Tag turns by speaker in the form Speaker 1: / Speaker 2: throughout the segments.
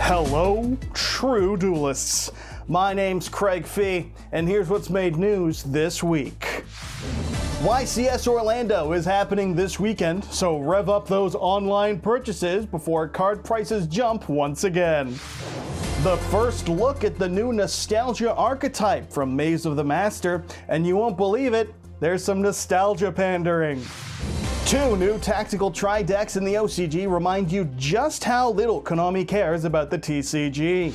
Speaker 1: Hello, true duelists. My name's Craig Fee, and here's what's made news this week. YCS Orlando is happening this weekend, so rev up those online purchases before card prices jump once again. The first look at the new nostalgia archetype from Maze of the Master, and you won't believe it, there's some nostalgia pandering. 2 new tactical tri-decks in the OCG remind you just how little Konami cares about the TCG.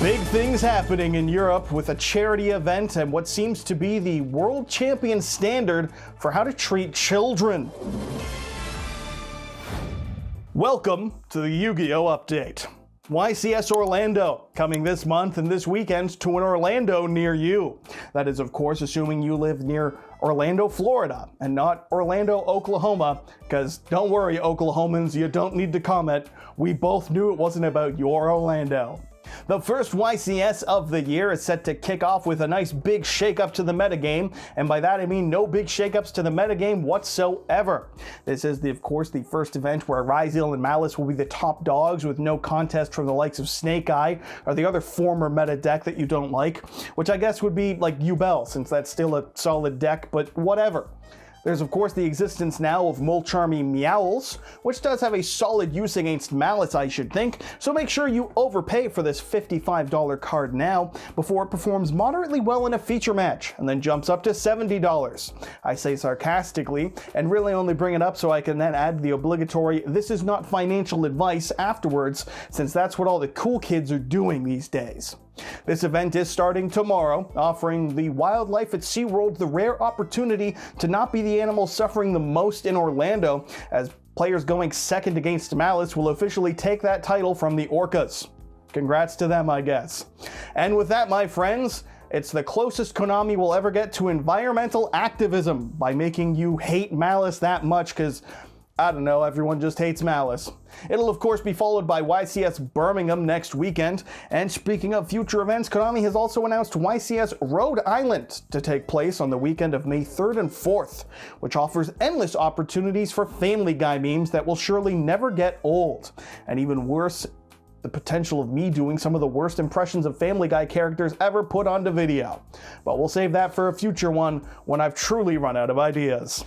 Speaker 1: Big things happening in Europe with a charity event and what seems to be the world champion standard for how to treat children. Welcome to the Yu-Gi-Oh! Update. YCS Orlando, coming this month and this weekend to an Orlando near you. That is, of course, assuming you live near Orlando, Florida, and not Orlando, Oklahoma, because don't worry, Oklahomans, you don't need to comment. We both knew it wasn't about your Orlando. The first YCS of the year is set to kick off with a nice big shakeup to the metagame, and by that I mean no big shakeups to the metagame whatsoever. This is, of course, the first event where Ryzeal and Malice will be the top dogs with no contest from the likes of Snake Eye or the other former meta deck that you don't like, which I guess would be like Yubel, since that's still a solid deck, but whatever. There's of course the existence now of Molcharmy Meowls, which does have a solid use against Malice, I should think, so make sure you overpay for this $55 card now before it performs moderately well in a feature match, and then jumps up to $70. I say sarcastically, and really only bring it up so I can then add the obligatory "this is not financial advice" afterwards, since that's what all the cool kids are doing these days. This event is starting tomorrow, offering the wildlife at SeaWorld the rare opportunity to not be the animal suffering the most in Orlando, as players going second against Malice will officially take that title from the Orcas. Congrats to them, I guess. And with that, my friends, it's the closest Konami will ever get to environmental activism by making you hate Malice that much, because I don't know, everyone just hates Malice. It'll of course be followed by YCS Birmingham next weekend, and speaking of future events, Konami has also announced YCS Rhode Island to take place on the weekend of May 3rd and 4th, which offers endless opportunities for Family Guy memes that will surely never get old. And even worse, the potential of me doing some of the worst impressions of Family Guy characters ever put onto video. But we'll save that for a future one when I've truly run out of ideas.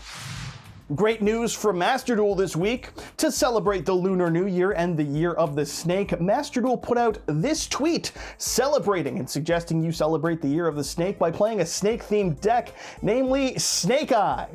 Speaker 1: Great news from Master Duel this week. To celebrate the Lunar New Year and the Year of the Snake, Master Duel put out this tweet celebrating and suggesting you celebrate the Year of the Snake by playing a snake-themed deck, namely Snake Eye.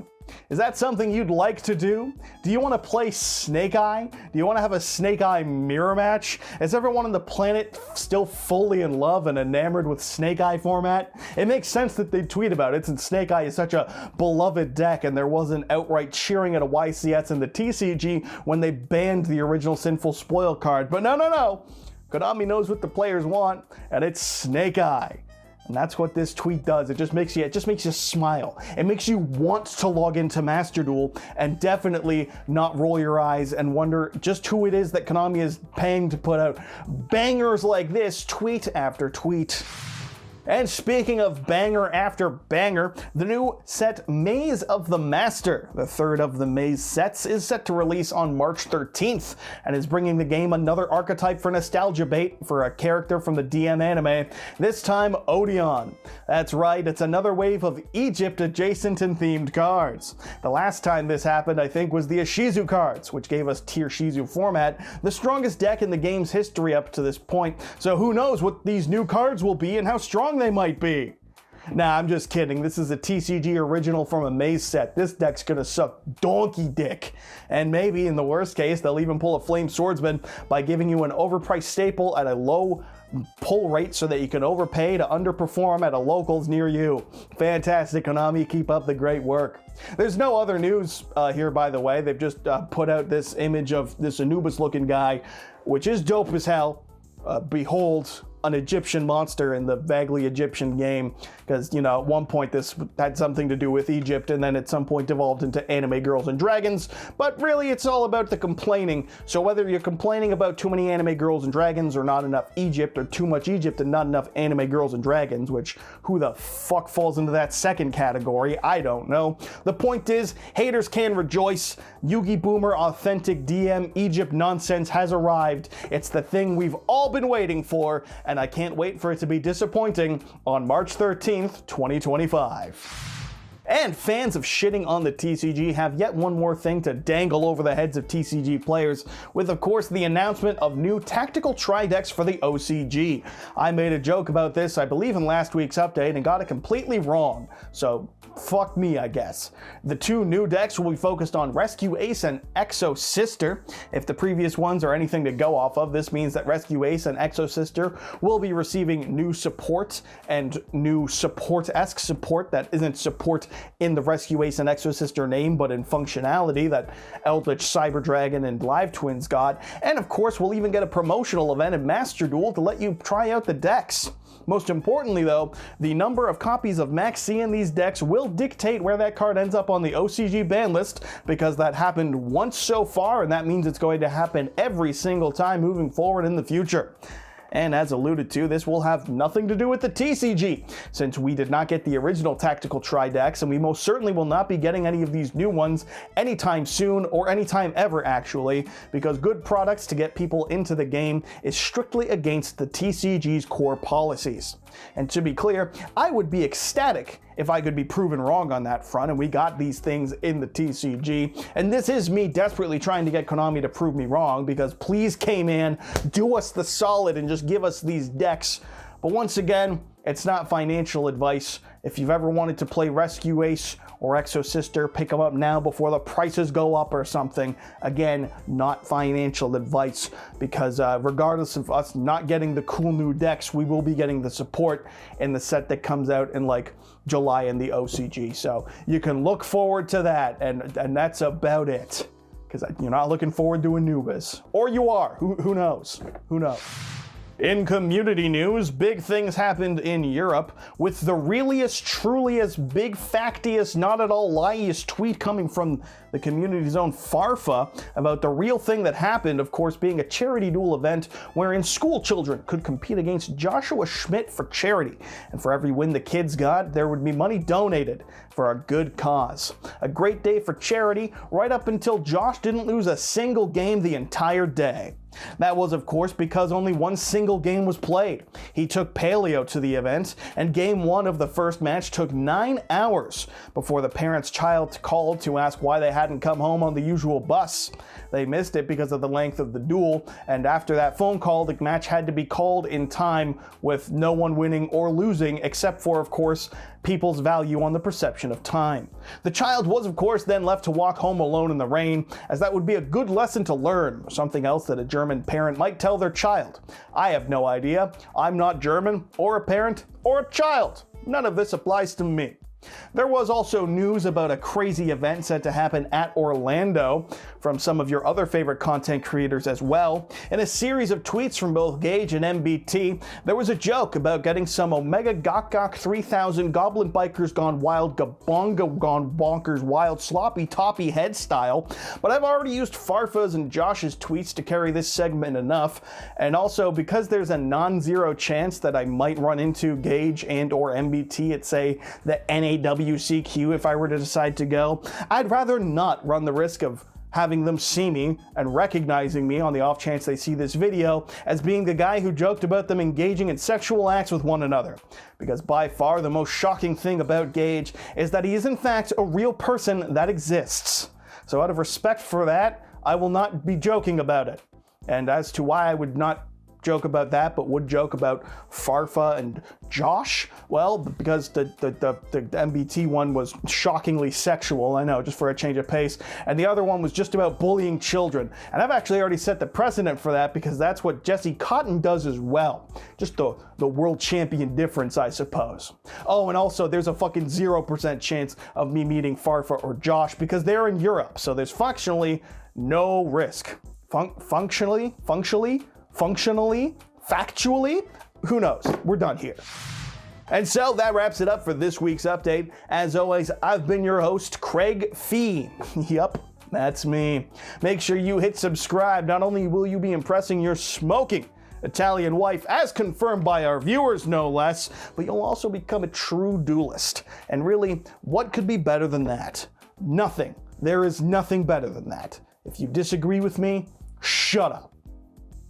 Speaker 1: Is that something you'd like to do? Do you want to play Snake Eye? Do you want to have a Snake Eye mirror match? Is everyone on the planet still fully in love and enamored with Snake Eye format? It makes sense that they tweet about it, since Snake Eye is such a beloved deck and there wasn't outright cheering at a YCS and the TCG when they banned the original Sinful Spoil card. But no. Konami knows what the players want, and it's Snake Eye. And that's what this tweet does. It just makes you smile. It makes you want to log into Master Duel and definitely not roll your eyes and wonder just who it is that Konami is paying to put out bangers like this tweet after tweet. And speaking of banger after banger, the new set Maze of the Master, the third of the Maze sets, is set to release on March 13th and is bringing the game another archetype for nostalgia bait for a character from the DM anime, this time Odeon. That's right, it's another wave of Egypt adjacent and themed cards. The last time this happened, I think, was the Ishizu cards, which gave us Tier Shizu format, the strongest deck in the game's history up to this point, so who knows what these new cards will be and how strong they might be. Nah, I'm just kidding. This is a TCG original from a Maze set. This deck's gonna suck donkey dick. And maybe, in the worst case, they'll even pull a Flame Swordsman by giving you an overpriced staple at a low pull rate so that you can overpay to underperform at a locals near you. Fantastic, Konami. Keep up the great work. There's no other news here, by the way. They've just put out this image of this Anubis looking guy, which is dope as hell. Behold an Egyptian monster in the vaguely Egyptian game, because, you know, at one point this had something to do with Egypt, and then at some point evolved into anime girls and dragons, but really it's all about the complaining. So whether you're complaining about too many anime girls and dragons or not enough Egypt, or too much Egypt and not enough anime girls and dragons, which who the fuck falls into that second category, I don't know. The point is, haters can rejoice. Yugi Boomer Authentic DM Egypt nonsense has arrived. It's the thing we've all been waiting for, and I can't wait for it to be disappointing on March 13th, 2025. And fans of shitting on the TCG have yet one more thing to dangle over the heads of TCG players, with of course the announcement of new tactical tri-decks for the OCG. I made a joke about this, I believe, in last week's update and got it completely wrong, so fuck me, I guess. The two new decks will be focused on Rescue Ace and Exo Sister. If the previous ones are anything to go off of, this means that Rescue Ace and Exo Sister will be receiving new support, and new support-esque support that isn't support in the Rescue Ace and Exo Sister name, but in functionality that Eldritch Cyber Dragon and Live Twins got. And of course, we'll even get a promotional event in Master Duel to let you try out the decks. Most importantly though, the number of copies of Max C in these decks will dictate where that card ends up on the OCG ban list, because that happened once so far, and that means it's going to happen every single time moving forward in the future. And as alluded to, this will have nothing to do with the TCG, since we did not get the original tactical tri-decks, and we most certainly will not be getting any of these new ones anytime soon, or anytime ever actually, because good products to get people into the game is strictly against the TCG's core policies. And to be clear, I would be ecstatic if I could be proven wrong on that front, and we got these things in the TCG. And this is me desperately trying to get Konami to prove me wrong, because please, K-Man, do us the solid and just give us these decks. But once again, it's not financial advice. If you've ever wanted to play Rescue Ace or Exo Sister, pick them up now before the prices go up or something. Again, not financial advice, because regardless of us not getting the cool new decks, we will be getting the support in the set that comes out in like July in the OCG. So you can look forward to that, and that's about it. Because you're not looking forward to Anubis. Or you are, who knows? Who knows? In community news, big things happened in Europe, with the realiest, truliest, big factiest, not at all liest tweet coming from the community's own Farfa about the real thing that happened, of course, being a charity duel event wherein school children could compete against Joshua Schmidt for charity. And for every win the kids got, there would be money donated for a good cause. A great day for charity, right up until Josh didn't lose a single game the entire day. That was, of course, because only one single game was played. He took Paleo to the event, and game one of the first match took 9 hours before the parent's child called to ask why they hadn't come home on the usual bus. They missed it because of the length of the duel, and after that phone call, the match had to be called in time, with no one winning or losing, except for, of course, people's value on the perception of time. The child was, of course, then left to walk home alone in the rain, as that would be a good lesson to learn, something else that a German parent might tell their child. I have no idea. I'm not German, or a parent, or a child. None of this applies to me. There was also news about a crazy event set to happen at Orlando from some of your other favorite content creators as well. In a series of tweets from both Gage and MBT, there was a joke about getting some Omega Gok Gok 3000 Goblin Bikers Gone Wild Gabonga Gone Bonkers Wild Sloppy Toppy head style, but I've already used Farfa's and Josh's tweets to carry this segment enough, and also because there's a non-zero chance that I might run into Gage and or MBT at, say, the NAWCQ if I were to decide to go, I'd rather not run the risk of having them see me and recognizing me on the off chance they see this video as being the guy who joked about them engaging in sexual acts with one another. Because by far the most shocking thing about Gage is that he is in fact a real person that exists. So out of respect for that, I will not be joking about it. And as to why I would not joke about that, but would joke about Farfa and Josh, well, because the MBT one was shockingly sexual, I know, just for a change of pace, and the other one was just about bullying children. And I've actually already set the precedent for that, because that's what Jesse Cotton does as well. Just the world champion difference, I suppose. Oh, and also there's a fucking 0% chance of me meeting Farfa or Josh, because they're in Europe, so there's functionally no risk. Functionally, factually, who knows? We're done here. And so that wraps it up for this week's update. As always, I've been your host, Craig Fee. Yup, that's me. Make sure you hit subscribe. Not only will you be impressing your smoking Italian wife, as confirmed by our viewers no less, but you'll also become a true duelist. And really, what could be better than that? Nothing. There is nothing better than that. If you disagree with me, shut up.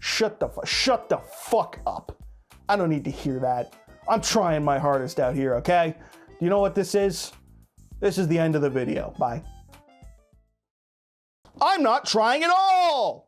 Speaker 1: Shut the fuck up. I don't need to hear that. I'm trying my hardest out here, okay? Do you know what this is? This is the end of the video. Bye. I'm not trying at all!